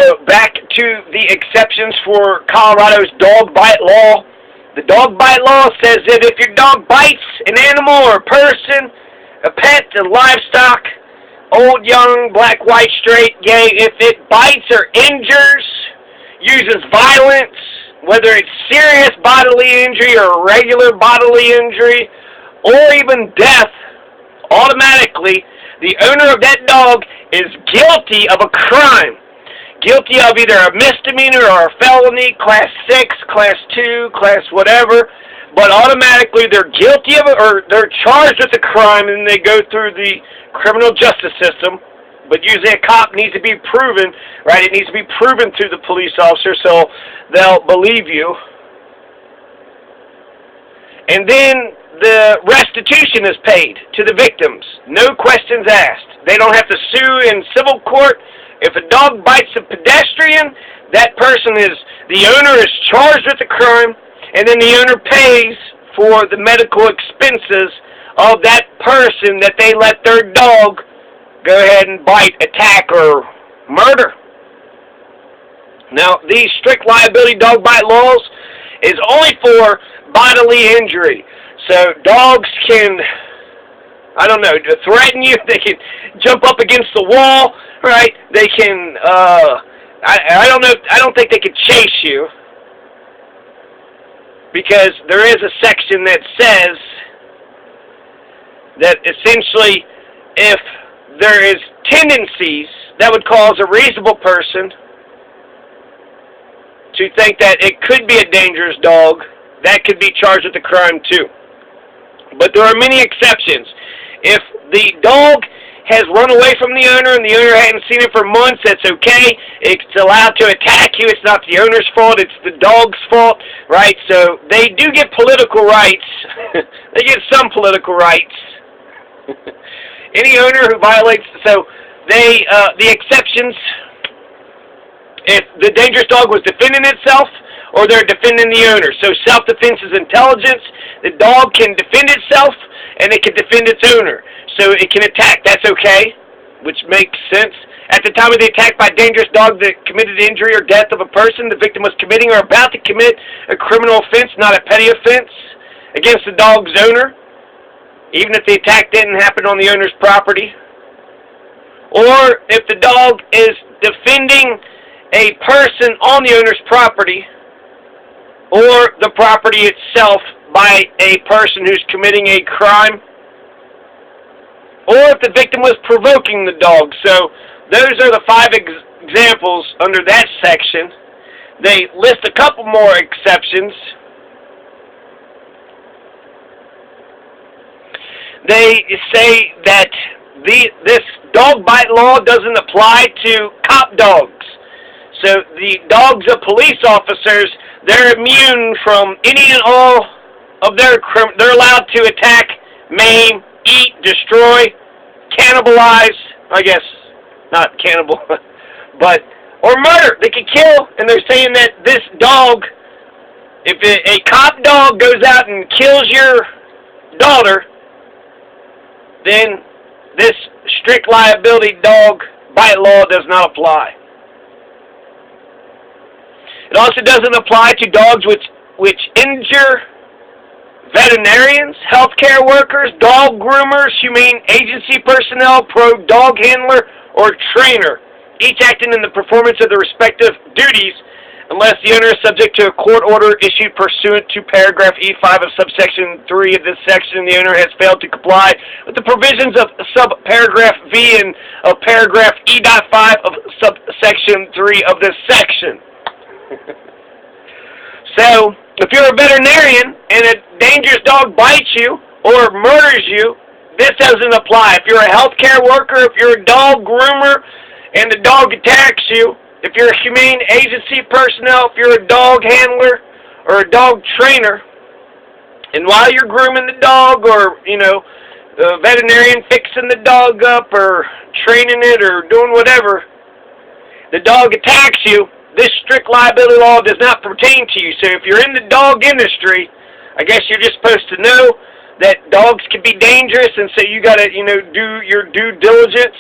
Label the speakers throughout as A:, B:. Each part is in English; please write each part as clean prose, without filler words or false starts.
A: So back to the exceptions for Colorado's dog bite law. The dog bite law says that if your dog bites an animal or a person, a pet, a livestock, old, young, black, white, straight, gay, if it bites or injures, uses violence, whether it's serious bodily injury or regular bodily injury, or even death, automatically the owner of that dog is guilty of a crime. Guilty of either a misdemeanor or a felony, class 6, class 2, class whatever, but automatically they're guilty of it, or they're charged with a crime, and they go through the criminal justice system. But usually a cop needs to be proven, right? It needs to be proven through the police officer, so they'll believe you. And then the restitution is paid to the victims. No questions asked. They don't have to sue in civil court. If a dog bites a pedestrian, that person the owner is charged with the crime, and then the owner pays for the medical expenses of that person that they let their dog go ahead and bite, attack, or murder. Now, these strict liability dog bite laws is only for bodily injury. So dogs can, I don't know, threaten you. They can jump up against the wall, right? They can, I don't know, I don't think they can chase you, because there is a section that says that essentially if there is tendencies that would cause a reasonable person to think that it could be a dangerous dog, that could be charged with a crime too. But there are many exceptions. If the dog has run away from the owner and the owner hadn't seen it for months, that's okay. It's allowed to attack you. It's not the owner's fault. It's the dog's fault, right? So they do get political rights. They get some political rights. Any owner who violates, so they, the exceptions, if the dangerous dog was defending itself or they're defending the owner. So self-defense is intelligence. The dog can defend itself and it can defend its owner. So it can attack. That's okay, which makes sense. At the time of the attack by a dangerous dog that committed injury or death of a person, the victim was committing or about to commit a criminal offense, not a petty offense, against the dog's owner, even if the attack didn't happen on the owner's property. Or if the dog is defending a person on the owner's property or the property itself by a person who's committing a crime, or if the victim was provoking the dog. So those are the 5 examples under that section. They list a couple more exceptions. They say that this dog bite law doesn't apply to cop dogs. So the dogs of police officers, they're immune from any and all of their crimes. They're allowed to attack, maim, eat, destroy, cannibalize, I guess, not cannibal, but, or murder. They can kill, and they're saying that this dog, if a cop dog goes out and kills your daughter, then this strict liability dog bite law does not apply. It also doesn't apply to dogs which injure veterinarians, healthcare workers, dog groomers, humane agency personnel, pro-dog handler, or trainer, each acting in the performance of their respective duties, unless the owner is subject to a court order issued pursuant to paragraph E5 of subsection 3 of this section. The owner has failed to comply with the provisions of subparagraph V and of paragraph E.5 of subsection 3 of this section. So, if you're a veterinarian and a dangerous dog bites you or murders you, this doesn't apply. If you're a healthcare worker, if you're a dog groomer and the dog attacks you, if you're a humane agency personnel, if you're a dog handler or a dog trainer, and while you're grooming the dog or, you know, the veterinarian fixing the dog up or training it or doing whatever, the dog attacks you, this strict liability law does not pertain to you. So if you're in the dog industry, I guess you're just supposed to know that dogs can be dangerous, and so you got to, you know, do your due diligence.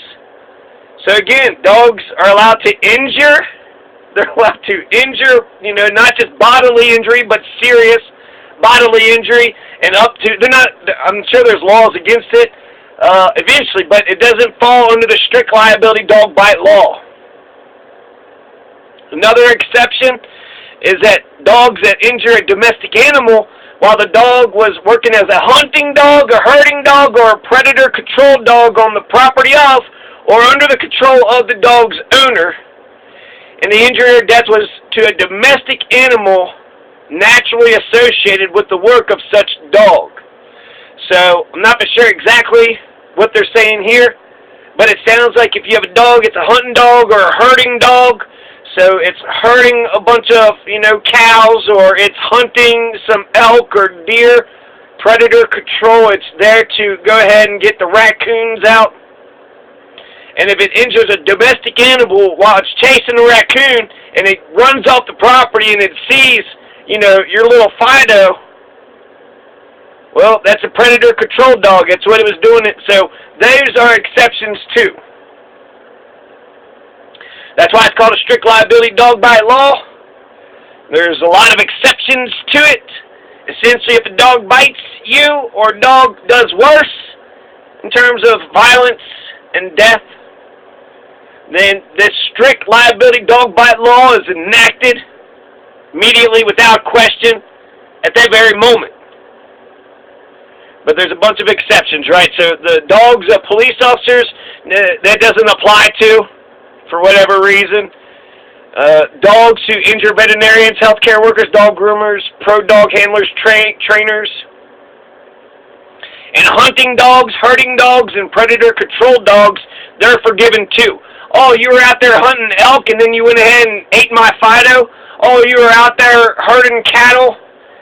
A: So again, dogs are allowed to injure, they're allowed to injure, not just bodily injury, but serious bodily injury, and up to, I'm sure there's laws against it eventually, but it doesn't fall under the strict liability dog bite law. Another exception is that dogs that injure a domestic animal while the dog was working as a hunting dog, a herding dog, or a predator-controlled dog on the property of or under the control of the dog's owner, and the injury or death was to a domestic animal naturally associated with the work of such dog. So, I'm not sure exactly what they're saying here, but it sounds like if you have a dog, it's a hunting dog or a herding dog, so it's herding a bunch of, cows, or it's hunting some elk or deer, predator control, it's there to go ahead and get the raccoons out. And if it injures a domestic animal while it's chasing a raccoon, and it runs off the property and it sees, your little Fido, well, that's a predator control dog. That's what it was doing. So those are exceptions too. That's why it's called a strict liability dog bite law. There's a lot of exceptions to it. Essentially, if a dog bites you or a dog does worse in terms of violence and death, then this strict liability dog bite law is enacted immediately without question at that very moment. But there's a bunch of exceptions, right? So the dogs of police officers, that doesn't apply to, for whatever reason. Dogs who injure veterinarians, healthcare workers, dog groomers, pro dog handlers, trainers. And hunting dogs, herding dogs, and predator-controlled dogs, they're forgiven too. Oh, you were out there hunting elk and then you went ahead and ate my Fido? Oh, you were out there herding cattle?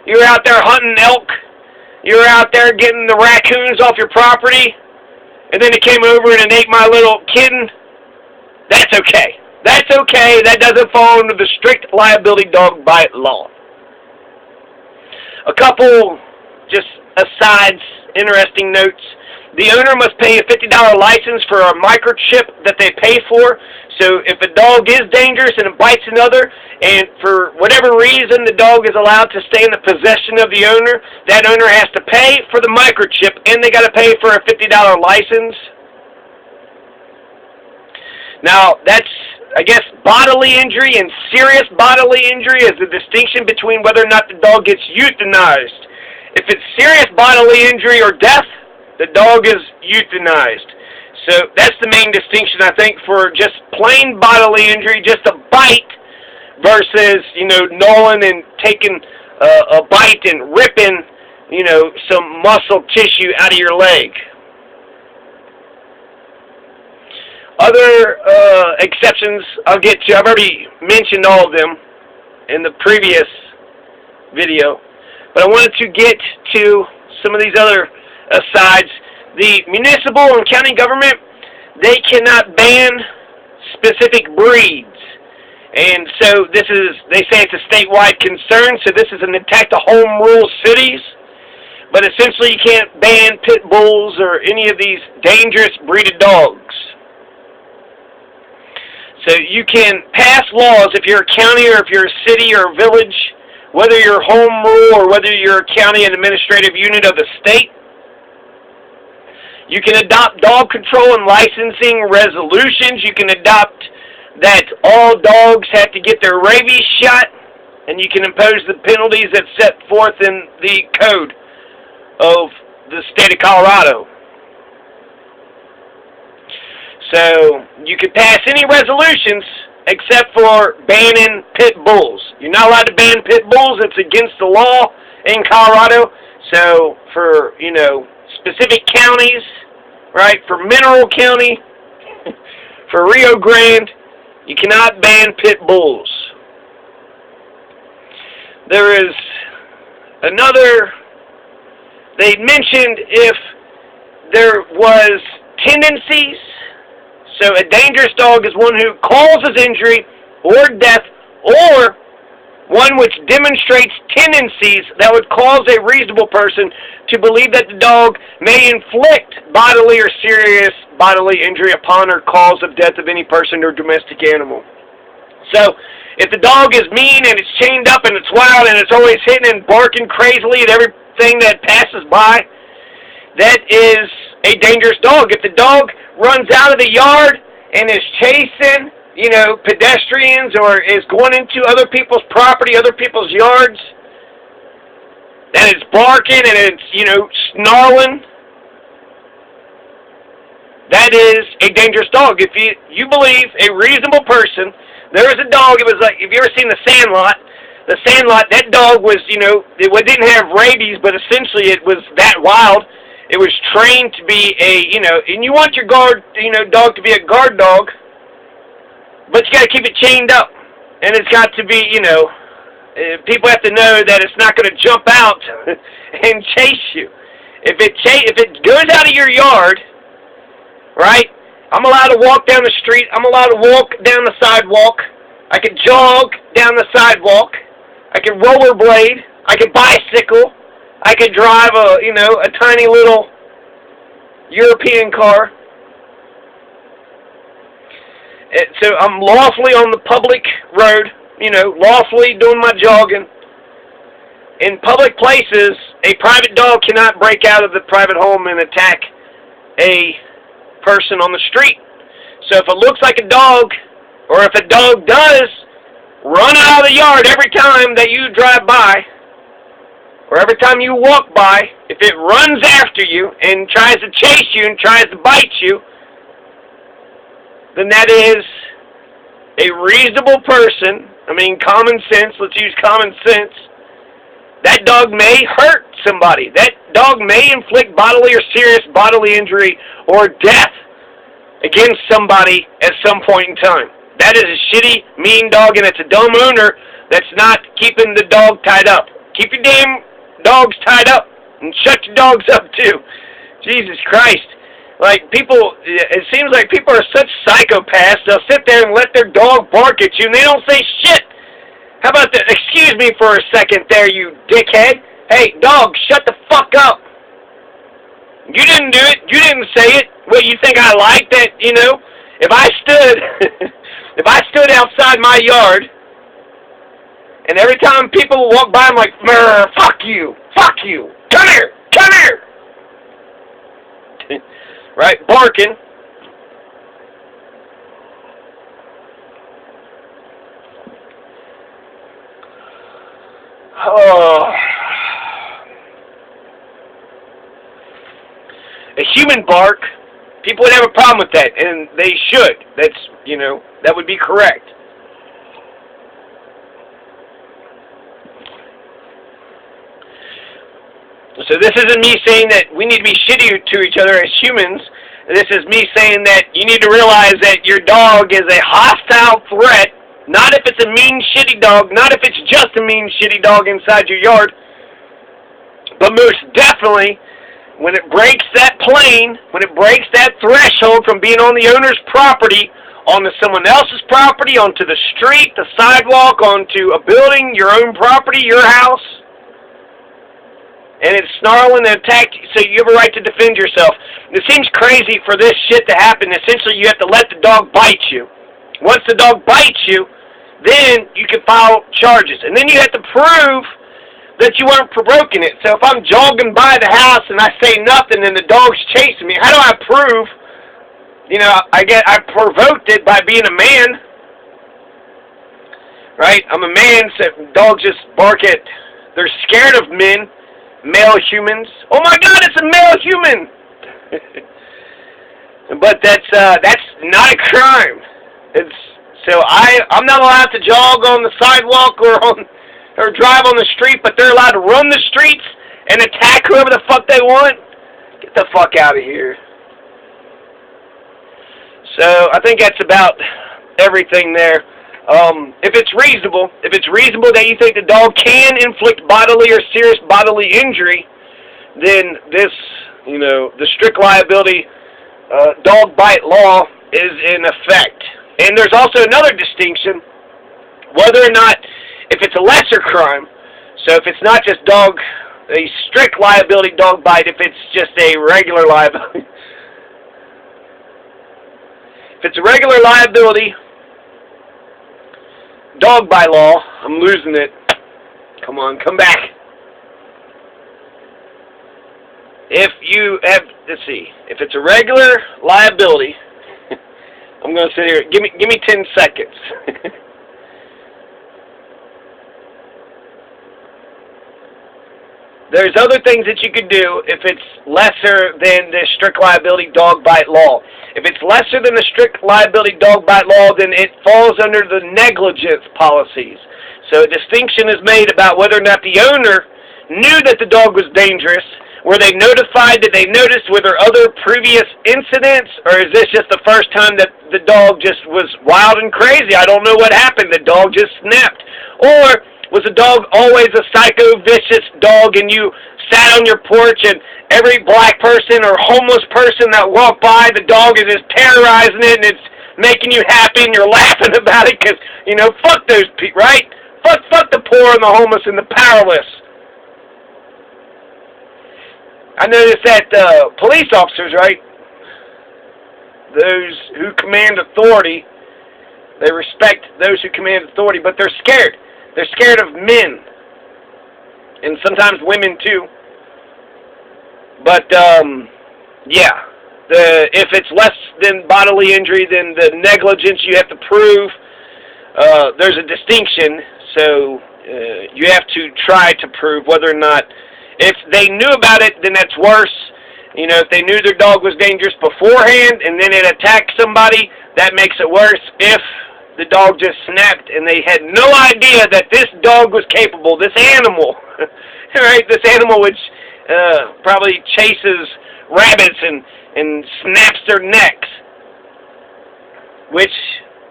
A: You were out there hunting elk? You were out there getting the raccoons off your property? And then it came over and it ate my little kitten? That's okay. That's okay. That doesn't fall under the strict liability dog bite law. A couple just asides, interesting notes. The owner must pay a $50 license for a microchip that they pay for. So if a dog is dangerous and it bites another, and for whatever reason the dog is allowed to stay in the possession of the owner, that owner has to pay for the microchip, and they got to pay for a $50 license. Now, that's, I guess, bodily injury and serious bodily injury is the distinction between whether or not the dog gets euthanized. If it's serious bodily injury or death, the dog is euthanized. So that's the main distinction, I think, for just plain bodily injury, just a bite, versus, gnawing and taking a bite and ripping, some muscle tissue out of your leg. Other exceptions I'll get to. I've already mentioned all of them in the previous video, but I wanted to get to some of these other asides. The municipal and county government, they cannot ban specific breeds. And so they say it's a statewide concern, so this is an attack to home rule cities. But essentially you can't ban pit bulls or any of these dangerous breeded dogs. So you can pass laws if you're a county or if you're a city or a village, whether you're home rule or whether you're a county and administrative unit of the state. You can adopt dog control and licensing resolutions. You can adopt that all dogs have to get their rabies shot, and you can impose the penalties that's set forth in the code of the state of Colorado. So you can pass any resolutions except for banning pit bulls. You're not allowed to ban pit bulls. It's against the law in Colorado. So for, specific counties, right, for Mineral County, for Rio Grande, you cannot ban pit bulls. There is another, they mentioned if there was tendencies. So a dangerous dog is one who causes injury or death, or one which demonstrates tendencies that would cause a reasonable person to believe that the dog may inflict bodily or serious bodily injury upon or cause of death of any person or domestic animal. So If the dog is mean and it's chained up and it's wild and it's always hitting and barking crazily at everything that passes by, that is a dangerous dog. If the dog runs out of the yard and is chasing, pedestrians, or is going into other people's property, other people's yards, and it's barking and it's, snarling, that is a dangerous dog. If you believe a reasonable person, there was a dog, it was like, have you ever seen The Sandlot? The Sandlot, that dog was, it didn't have rabies, but essentially it was that wild. It was trained to be and you want your dog to be a guard dog, but you got to keep it chained up. And it's got to be, people have to know that it's not going to jump out and chase you. If it goes out of your yard, right, I'm allowed to walk down the street. I'm allowed to walk down the sidewalk. I can jog down the sidewalk. I can rollerblade. I can bicycle. I could drive a tiny little European car. So I'm lawfully on the public road, lawfully doing my jogging. In public places, a private dog cannot break out of the private home and attack a person on the street. So if it looks like a dog, or if a dog does run out of the yard every time that you drive by, or every time you walk by, if it runs after you and tries to chase you and tries to bite you, then that is a reasonable person. Common sense, let's use common sense. That dog may hurt somebody. That dog may inflict bodily or serious bodily injury or death against somebody at some point in time. That is a shitty, mean dog, and it's a dumb owner that's not keeping the dog tied up. Keep your damn dogs tied up, and shut your dogs up too. Jesus Christ. It seems like people are such psychopaths. They'll sit there and let their dog bark at you, and they don't say shit. How about that? Excuse me for a second there, you dickhead. Hey, dog, shut the fuck up. You didn't do it. You didn't say it. What, you think I like that, If I stood outside my yard, and every time people walk by, I'm like, fuck you, come here. Right, barking. Oh. A human bark, people would have a problem with that, and they should. That's, that would be correct. So this isn't me saying that we need to be shitty to each other as humans. This is me saying that you need to realize that your dog is a hostile threat, not if it's a mean, shitty dog, not if it's just a mean, shitty dog inside your yard, but most definitely when it breaks that plane, when it breaks that threshold from being on the owner's property onto someone else's property, onto the street, the sidewalk, onto a building, your own property, your house, and it's snarling and attacking, so you have a right to defend yourself. It seems crazy for this shit to happen. Essentially, you have to let the dog bite you. Once the dog bites you, then you can file charges. And then you have to prove that you weren't provoking it. So if I'm jogging by the house and I say nothing and the dog's chasing me, how do I prove, I provoked it by being a man, right? I'm a man, so dogs just bark at, they're scared of men. Male humans. Oh my God, it's a male human. But that's not a crime. I'm not allowed to jog on the sidewalk or drive on the street, but they're allowed to run the streets and attack whoever the fuck they want. Get the fuck out of here. So I think that's about everything there. If it's reasonable that you think the dog can inflict bodily or serious bodily injury, then this, the strict liability dog bite law is in effect. And there's also another distinction, whether or not, if it's a lesser crime, so if it's not just a strict liability dog bite, if it's just a regular liability. If it's a regular liability, dog bite law. I'm losing it. Come on, come back. If you have, let's see, if it's a regular liability, I'm going to sit here. Give me 10 seconds. There's other things that you could do if it's lesser than the strict liability dog bite law. If it's lesser than the strict liability dog bite law, then it falls under the negligence policies. So a distinction is made about whether or not the owner knew that the dog was dangerous. Were they notified? Did they notice? Were there other previous incidents? Or is this just the first time that the dog just was wild and crazy? I don't know what happened. The dog just snapped. Or was the dog always a psycho, vicious dog, and you sat on your porch and every black person or homeless person that walked by, the dog is just terrorizing it and it's making you happy and you're laughing about it because, you know, fuck those people, right? Fuck the poor and the homeless and the powerless. I noticed that police officers, right, those who command authority, they respect those who command authority, but they're scared. They're scared of men, and sometimes women too. But, yeah, if it's less than bodily injury, then the negligence you have to prove, there's a distinction, so you have to try to prove whether or not, if they knew about it, then that's worse. You know, if they knew their dog was dangerous beforehand, and then it attacked somebody, that makes it worse. If the dog just snapped and they had no idea that this dog was capable, this animal, right, this animal which probably chases rabbits and snaps their necks, which,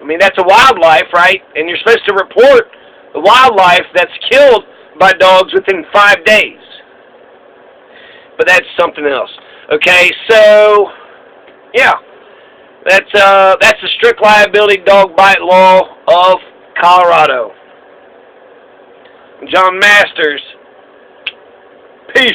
A: I mean, that's a wildlife, right, and you're supposed to report the wildlife that's killed by dogs within 5 days, but that's something else. Okay, so, yeah. That's the strict liability dog bite law of Colorado. John Masters. Peace.